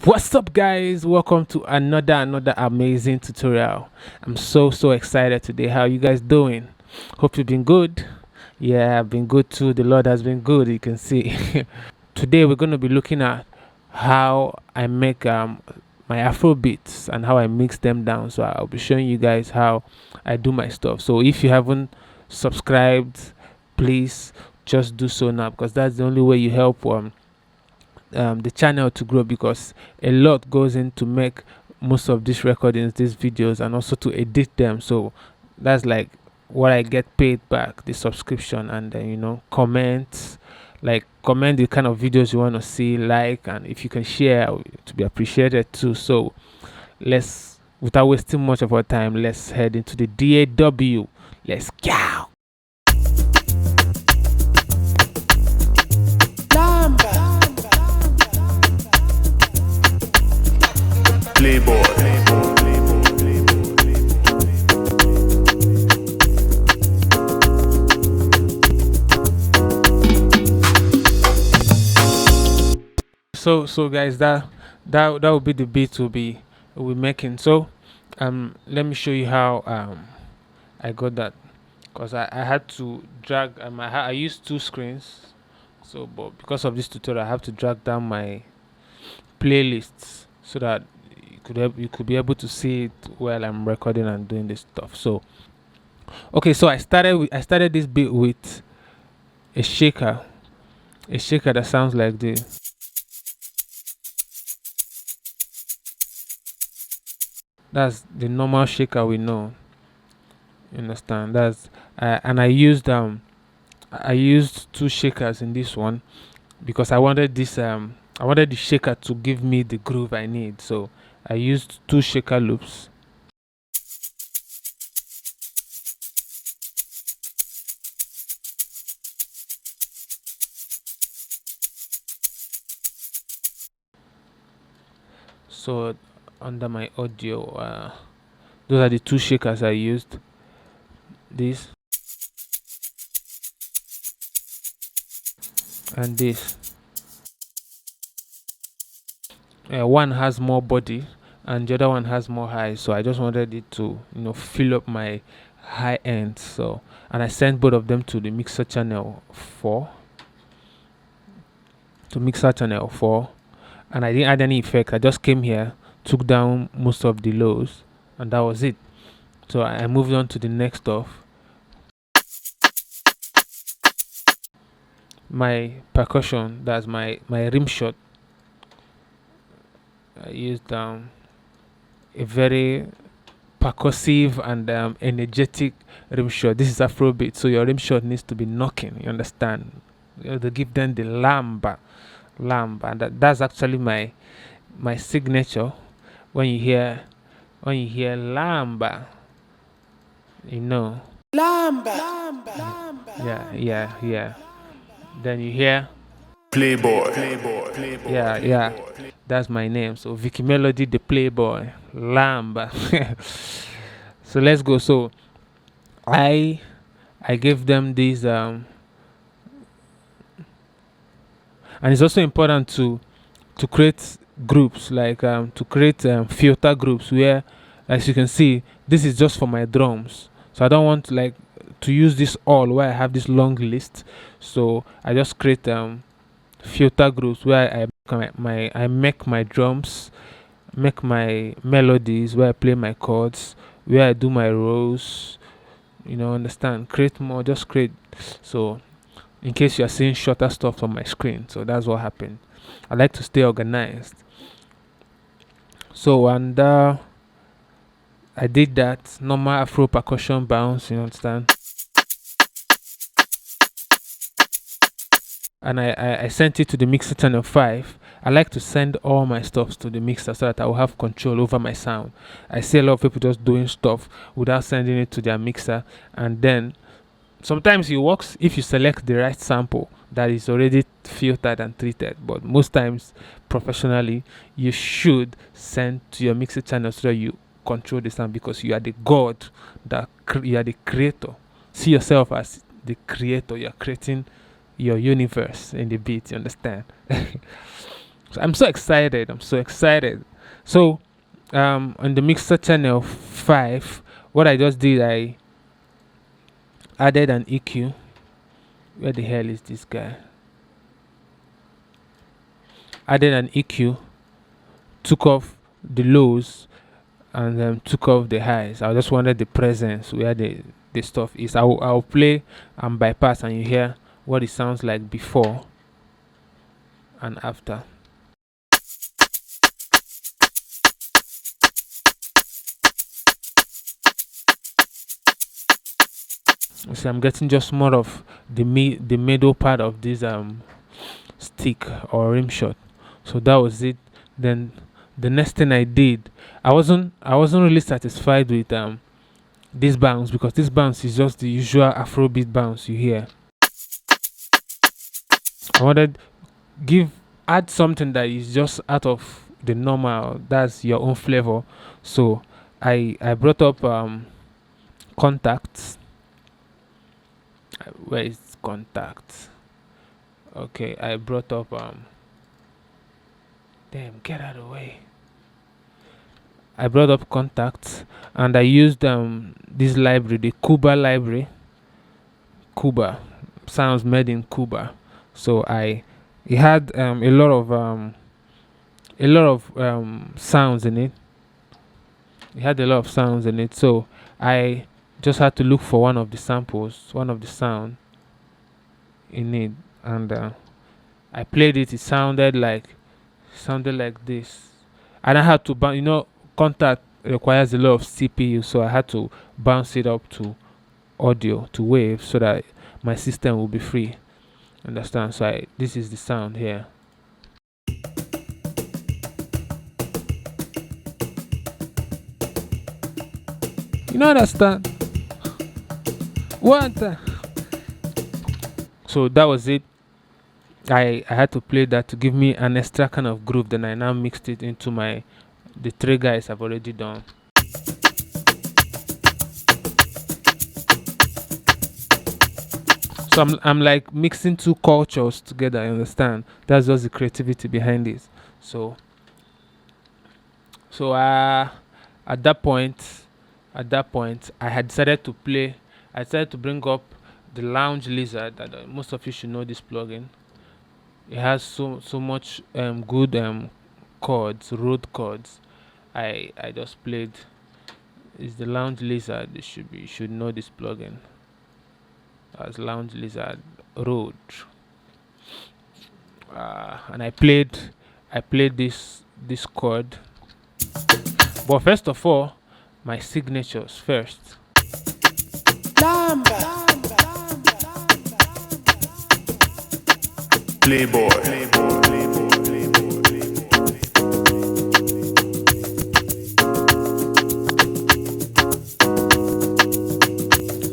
What's up, guys? Welcome to another amazing tutorial. I'm so excited today. How you guys doing? Hope you've been good. Yeah, I've been good too. The Lord has been good, you can see. Today we're going to be looking at how I make my Afro beats and how I mix them down. So I'll be showing you guys how I do my stuff. So if you haven't subscribed, please just do so now, because that's the only way you help the channel to grow, because a lot goes in to make most of these recordings, these videos, and also to edit them. So that's like what I get paid back, the subscription. And then comment, comment the kind of videos you want to see, and if you can share, to be appreciated too. So let's, without wasting much of our time, let's head into the DAW. Let's go. Playboy. So guys, that will be the beat we'll be making. So let me show you how I got that, because I had to drag I used two screens. So but because of this tutorial, I have to drag down my playlists so that you could be able to see it while I'm recording and doing this stuff. So okay, so I started this beat with a shaker that sounds like this. That's the normal shaker we know. You understand? That's and I used two shakers in this one, because I wanted I wanted the shaker to give me the groove I need. So I used two shaker loops. So under my audio, those are the two shakers I used. This and this. One has more body and the other one has more high, so I just wanted it to fill up my high end. So, and I sent both of them to the mixer channel 4, and I didn't add any effect. I just came here, took down most of the lows, and that was it. So I moved on to the next stuff. My percussion, that's my rim shot. I used a very percussive and energetic rim shot. This is Afrobeat, so your rim shot needs to be knocking. You understand? You have to give them the lamba, and that's actually my signature. When you hear lamba, you know. Yeah. Then you hear Playboy. yeah. That's my name. So Vicky Melody, the Playboy, Lamba. So let's go. So I gave them these and it's also important to create groups, to create filter groups, where, as you can see, this is just for my drums. So I don't want to use this all where I have this long list. So I just create filter groups where I make my drums, make my melodies, where I play my chords, where I do my rows. Understand? Create more, just create. So in case you are seeing shorter stuff on my screen, so that's what happened. I like to stay organized. So and I did that normal Afro percussion bounce, you understand? And I sent it to the mixer channel 5. I like to send all my stuff to the mixer so that I will have control over my sound. I see a lot of people just doing stuff without sending it to their mixer, and then sometimes it works if you select the right sample that is already filtered and treated, but most times professionally you should send to your mixer channel so that you control the sound, because you are the god, you are the creator. See yourself as the creator. You're creating your universe in the beat, you understand? So I'm so excited. I'm so excited. So on the mixer channel 5, what I just did, I added an EQ. Where the hell is this guy? Added an EQ, took off the lows, and took off the highs. I just wanted the presence where the stuff is. I'll play and bypass, and you hear what it sounds like before and after. So I'm getting just more of the middle part of this stick or rim shot. So that was it. Then the next thing I did, I wasn't really satisfied with this bounce, because this bounce is just the usual Afrobeat bounce you hear. I wanted add something that is just out of the normal, that's your own flavor. So I brought up contacts. Where is contact? Okay, I brought up damn, get out of the way. I brought up contacts, and I used this library, the Cuba library. Cuba sounds made in Cuba. So it had a lot of sounds in it. It had a lot of sounds in it. So I just had to look for one of the samples, one of the sound in it, and I played it. It sounded like this, and I had to bounce. Contact requires a lot of CPU, so I had to bounce it up to audio, to wave, so that my system will be free. Understand? So this is the sound here. You know, understand? What? So that was it. I had to play that to give me an extra kind of groove. Then I now mixed it into the three guys I've already done. So I'm like mixing two cultures together. I understand? That's just the creativity behind it. So at that point, I had decided to play. I decided to bring up the Lounge Lizard. That most of you should know this plugin. It has so much good chords, road chords. I just played. It's the Lounge Lizard. You should know this plugin. As Lounge Lizard Road. And I played this chord. But first of all, my signatures first. Playboy.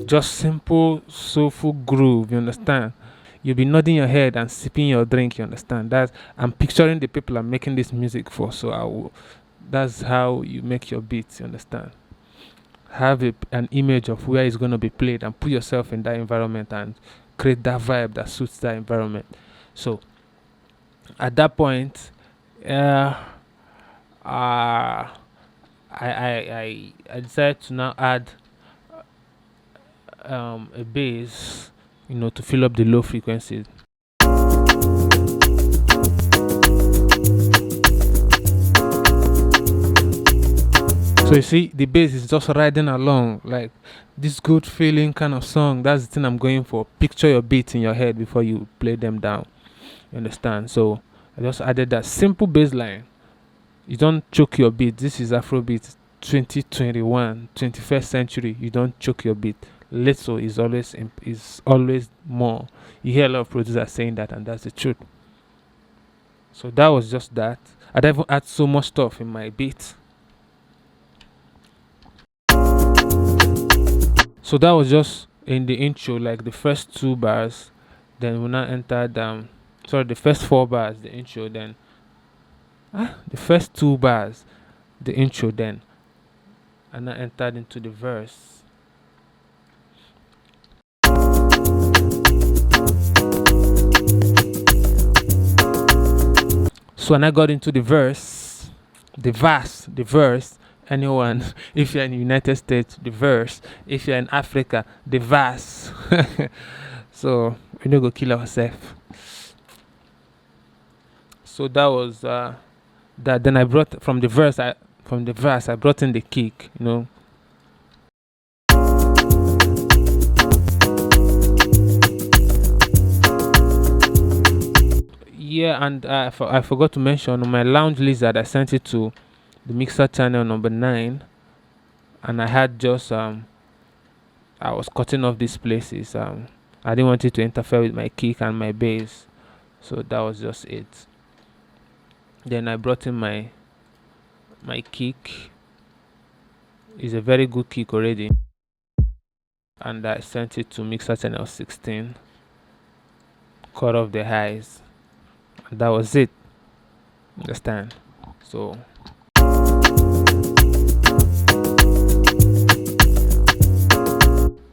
Just simple, soulful groove, you understand? You'll be nodding your head and sipping your drink, you understand? I'm picturing the people I'm making this music for, so that's how you make your beats, you understand? Have an image of where it's going to be played and put yourself in that environment and create that vibe that suits that environment. So at that point, I decided to now add a bass, to fill up the low frequencies. So you see, the bass is just riding along like this good feeling kind of song. That's the thing I'm going for. Picture your beats in your head before you play them down. You understand? So I just added that simple bass line. You don't choke your beat. This is Afrobeat 2021, 21st century. You don't choke your beat. Little is always more. You hear a lot of producers saying that, and that's the truth. So that was just that. I'd even add so much stuff in my beat. So that was just in the intro, like the first 2 bars. Then we now entered the first 4 bars, the intro. Then the first 2 bars, the intro. Then and I entered into the verse. So when I got into the verse, anyone, if you're in the United States, the verse, if you're in Africa, the verse. So we don't go kill ourselves. So that was that. Then I brought from the verse I brought in the kick, Yeah, and I forgot to mention on my lounge lizard I sent it to the mixer channel number 9, and I had just I was cutting off these places. I didn't want it to interfere with my kick and my bass, so that was just it. Then I brought in my kick. It's a very good kick already, and I sent it to mixer channel 16. Cut off the highs, and that was it. Understand? So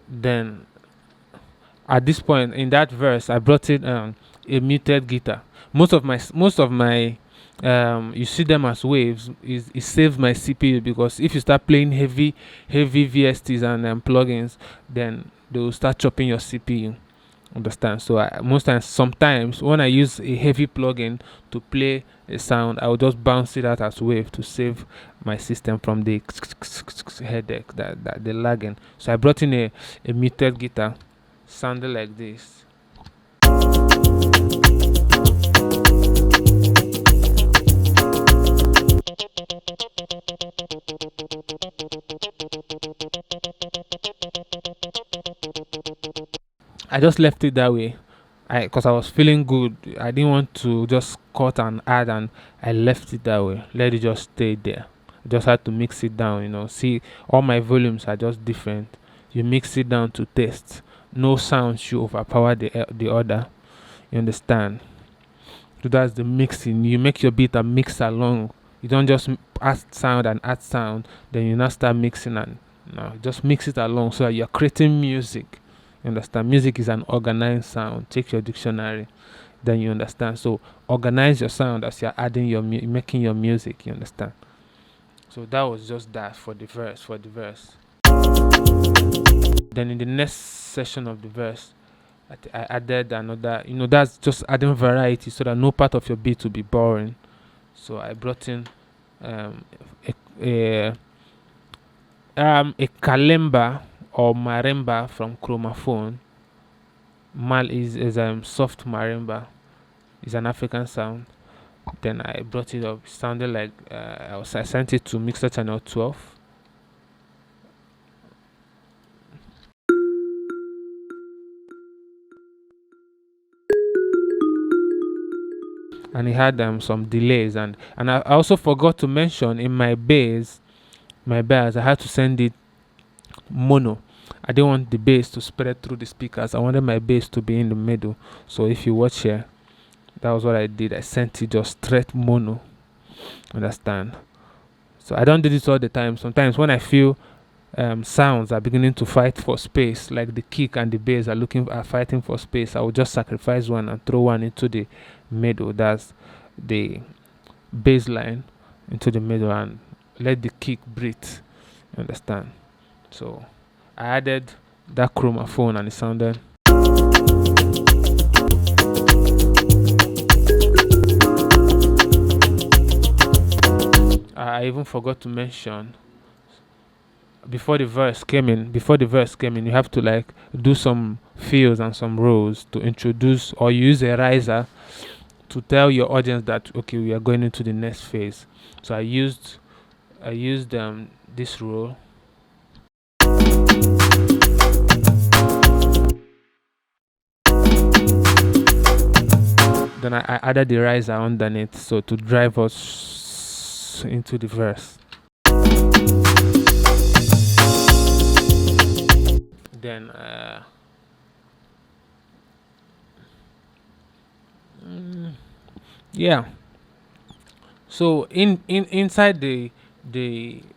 then at this point in that verse I brought in a muted guitar. Most of my you see them as waves. It saves my CPU, because if you start playing heavy VSTs and plugins, then they will start chopping your CPU. Understand? So sometimes when I use a heavy plugin to play a sound, I will just bounce it out as wave to save my system from the headache that the lagging. So I brought in a muted guitar, sounded like this. I just left it that way, because I was feeling good. I didn't want to just cut and add, and I left it that way. Let it just stay there. I just had to mix it down. See, all my volumes are just different. You mix it down to taste. No sound should overpower the other. You understand? So that's the mixing. You make your beat and mix along. You don't just add sound and add sound, then you now start mixing, and just mix it along so that you're creating music. You understand? Music is an organized sound. Take your dictionary, then you understand. So organize your sound as you're adding making your music. You understand? So that was just that for the verse. Then in the next section of the verse, I added another. That's just adding variety so that no part of your beat will be boring. So I brought in a kalimba or marimba from chromaphone. Mal is soft marimba. It's an African sound. Then I brought it up. It sounded like I sent it to mixer channel 12. And it had some delays, and I also forgot to mention in my bass I had to send it mono. I didn't want the bass to spread through the speakers. I wanted my bass to be in the middle. So if you watch here, that was what I did. I sent it just straight mono. Understand? So I don't do this all the time. Sometimes when I feel sounds are beginning to fight for space, like the kick and the bass are fighting for space, I will just sacrifice one and throw one into the middle. That's the bass line into the middle, and let the kick breathe. Understand? So I added that chromaphone, and it sounded. I even forgot to mention, before the verse came in, you have to do some fills and some rolls to introduce, or use a riser to tell your audience that okay, we are going into the next phase. So I used this roll. Then I added the riser underneath, so to drive us into the verse. Then yeah. So inside the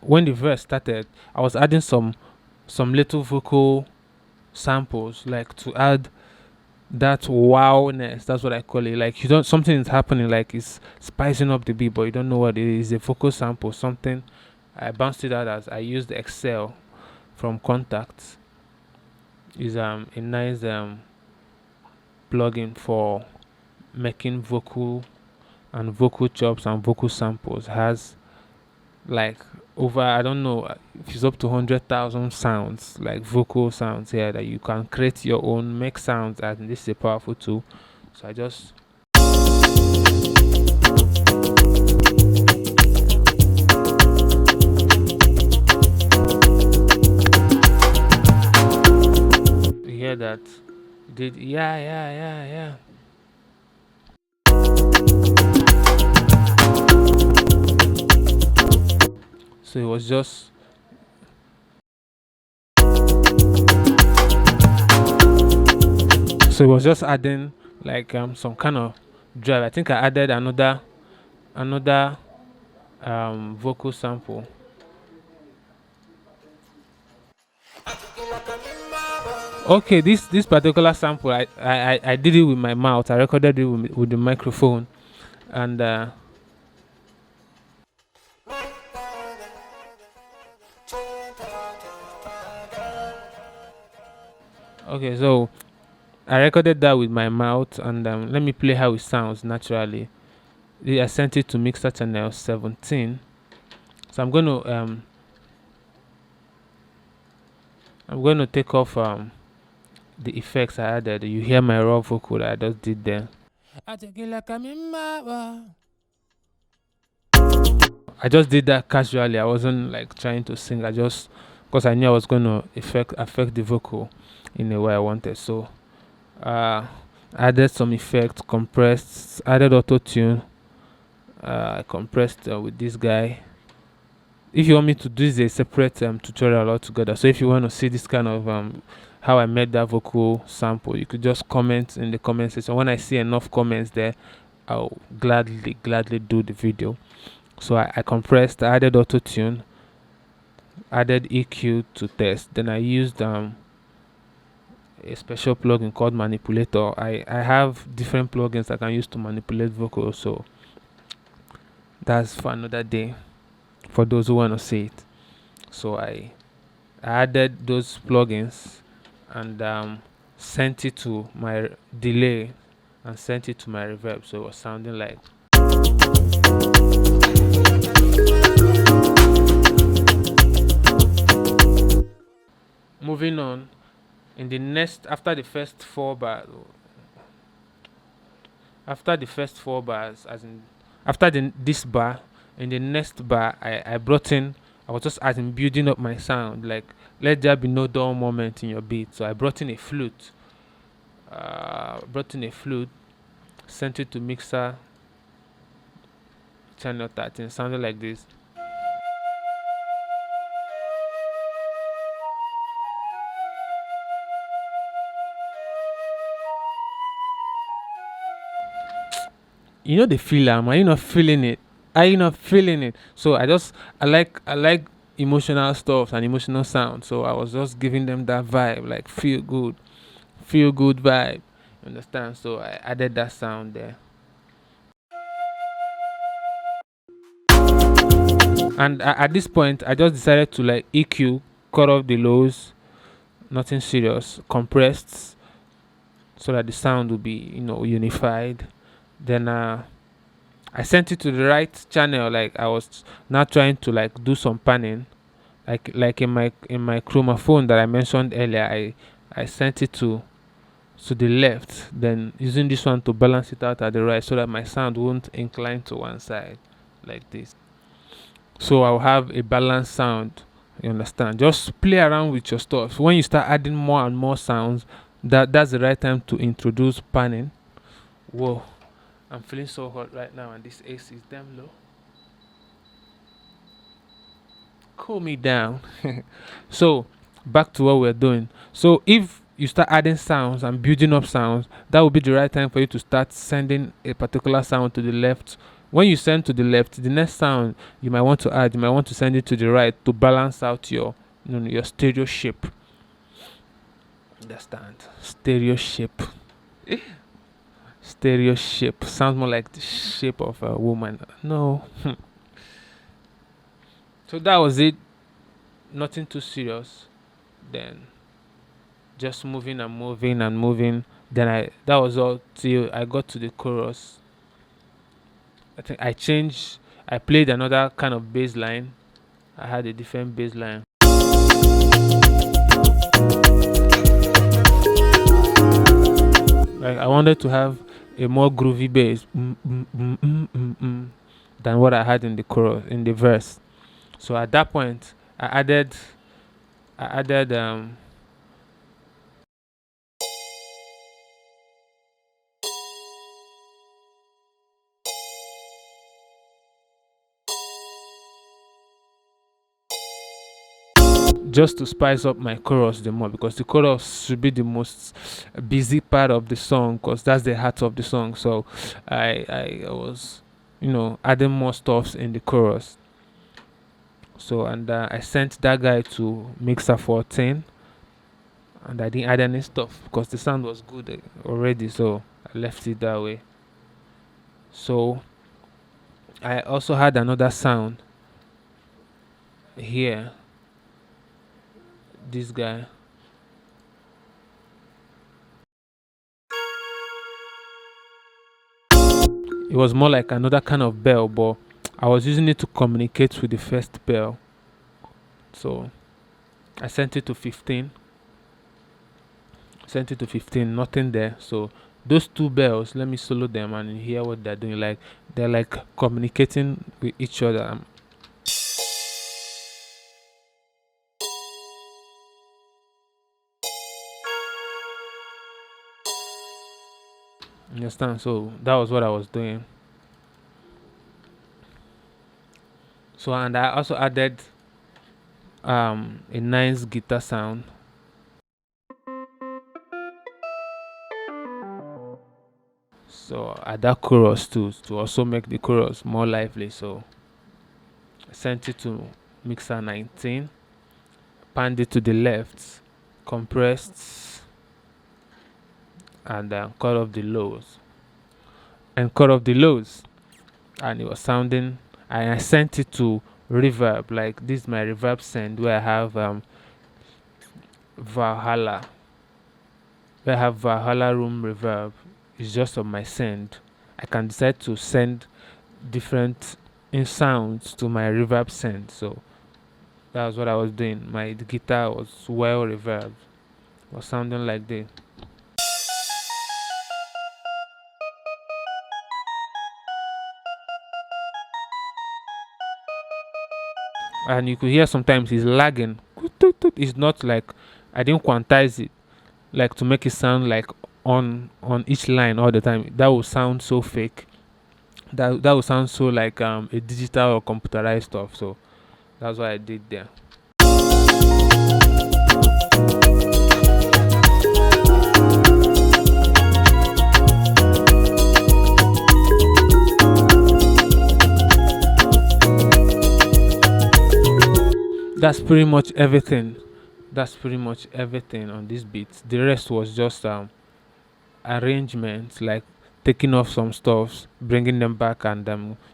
when the verse started, I was adding some little vocal samples, like to add that wowness. That's what I call it. Like you don't something is happening, like it's spicing up the beat, but you don't know what it is. A vocal sample, something. I bounced it out as I used Excel from Contacts. Is a nice plugin for making vocal and vocal chops and vocal samples. Has like over, I don't know if it's up to 100,000 sounds, like vocal sounds here, that you can create your own, make sounds, and this is a powerful tool. So I just you hear that did yeah. So it was just adding like some kind of drive. I think I added another vocal sample. Okay, this particular sample, I did it with my mouth. I recorded it with the microphone, and okay, so I recorded that with my mouth, and let me play how it sounds naturally. I sent it to Mixer Channel 17. So I'm going to take off the effects I added. You hear my raw vocal that I just did there. I just did that casually. I wasn't like trying to sing. I just, because I knew I was going to affect the vocal in a way I wanted. So added some effects, compressed, added auto tune. I compressed with this guy. If you want me to do this, a separate tutorial altogether. So if you want to see this kind of how I made that vocal sample, you could just comment in the comment section. When I see enough comments there, I'll gladly do the video. So I compressed, I added auto tune, added EQ to test. Then I used a special plugin called Manipulator. I have different plugins I can use to manipulate vocals. So that's for another day, for those who want to see it. So I added those plugins and sent it to my delay and sent it to my reverb, so it was sounding like. Moving on, in the next, after the first four bars, as in after this bar, in the next bar, I brought in, I was just as in building up my sound, like let there be no dull moment in your beat. So I brought in a flute, sent it to Mixer Channel 13, sounded like this. You know the feeling, are you not feeling it? Are you not feeling it? So I like emotional stuff and emotional sound. So I was just giving them that vibe, like feel good vibe. You understand? So I added that sound there. And at this point, I just decided to like EQ, cut off the lows, nothing serious, compressed, so that the sound will be, unified. Then I sent it to the right channel. Like I was now trying to like do some panning, like in my chromophone that I mentioned earlier. I sent it to the left, then using this one to balance it out at the right, so that my sound won't incline to one side like this. So I'll have a balanced sound. You understand? Just play around with your stuff. When you start adding more and more sounds, that's the right time to introduce panning. Whoa, I'm feeling so hot right now, and this AC is damn low. Cool me down. So back to what we're doing. So if you start adding sounds and building up sounds, that will be the right time for you to start sending a particular sound to the left. When you send to the left, the next sound you might want to add, you might want to send it to the right to balance out your stereo shape. Understand? Stereo shape. Stereo shape sounds more like the shape of a woman. No. So that was it. Nothing too serious. Then just moving and moving and moving. Then that was all till I got to the chorus. I think I changed. I played another kind of bass line. I had a different bass line. Like I wanted to have a more groovy bass than what I had in the chorus in the verse. So at that point, I added just to spice up my chorus the more, because the chorus should be the most busy part of the song, because that's the heart of the song. So I was adding more stuffs in the chorus. So and I sent that guy to mixer 14, and I didn't add any stuff because the sound was good already, so I left it that way. So I also had another sound here, this guy. It was more like another kind of bell, but I was using it to communicate with the first bell. So I sent it to 15. Sent it to 15, nothing there. So those two bells, let me solo them and hear what they're doing. Like they're like communicating with each other. Understand? So that was what I was doing. So and I also added a nice guitar sound. So at that chorus too, to also make the chorus more lively. So I sent it to mixer 19, panned it to the left, compressed, and cut off the lows. And it was sounding. And I sent it to reverb. Like this is my reverb send, where I have Valhalla. Where I have Valhalla room reverb. It's just on my send. I can decide to send different in sounds to my reverb send. So that was what I was doing. My guitar was well reverbed. It was sounding like this. And you could hear sometimes it's lagging. It's not like I didn't quantize it, like to make it sound like on each line all the time. That would sound so fake. That would sound so like a digital or computerized stuff. So that's what I did there. That's pretty much everything. That's pretty much everything on this beat. The rest was just arrangement, like taking off some stuffs, bringing them back, and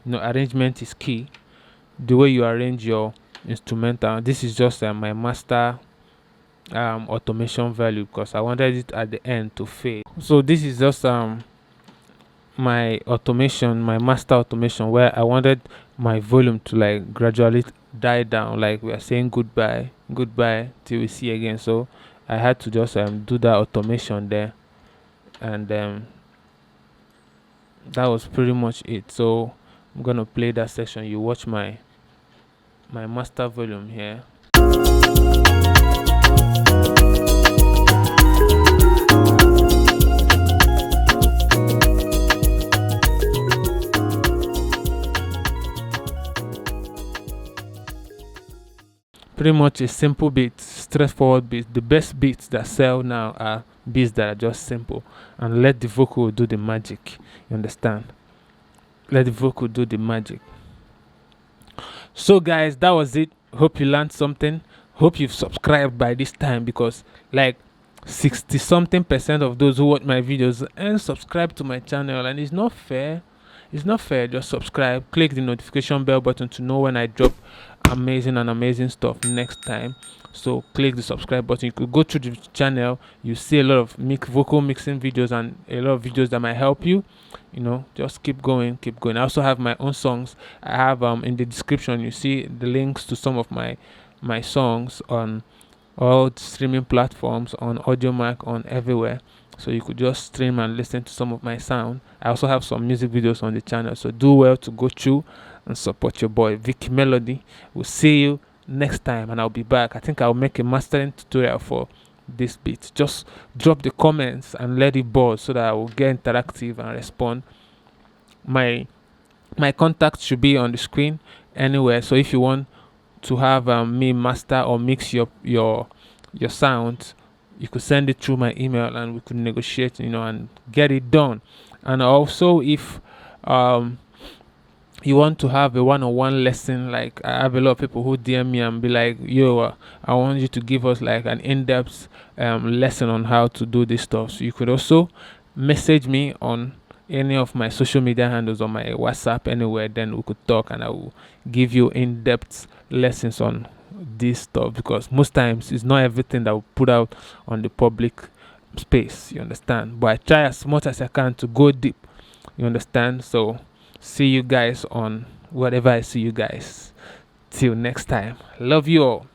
arrangement is key. The way you arrange your instrumental. This is just my master automation value, because I wanted it at the end to fade. So this is just my automation, my master automation, where I wanted my volume to like gradually die down, like we are saying goodbye till we see again. So I had to just do that automation there, and that was pretty much it. So I'm gonna play that section. You watch my master volume here. Pretty much a simple beat, straightforward beat. The best beats that sell now are beats that are just simple, and let the vocal do the magic. You understand? Let the vocal do the magic. So guys, that was it. Hope you learned something. Hope you've subscribed by this time, because like 60 something percent of those who watch my videos and subscribe to my channel, and it's not fair. It's not fair. Just subscribe, click the notification bell button to know when I drop amazing stuff next time. So click the subscribe button. You could go to the channel, you see a lot of vocal mixing videos and a lot of videos that might help you. Just keep going. I also have my own songs. I have in the description you see the links to some of my songs on all streaming platforms, on AudioMac, on everywhere. So you could just stream and listen to some of my sound. I also have some music videos on the channel. So do well to go through and support your boy Vicky Melody. We'll see you next time, and I'll be back. I think I'll make a mastering tutorial for this beat. Just drop the comments and let it buzz so that I will get interactive and respond. My contact should be on the screen anywhere. So if you want to have me master or mix your sound, you could send it through my email and we could negotiate, and get it done. And also, if you want to have a one-on-one lesson, like I have a lot of people who DM me and be like, yo, I want you to give us like an in-depth lesson on how to do this stuff. So you could also message me on any of my social media handles, on my WhatsApp, anywhere. Then we could talk and I will give you in-depth lessons on this stuff, because most times it's not everything that we put out on the public space, you understand, but I try as much as I can to go deep, you understand. So see you guys on whatever I see you guys. Till next time, love you all.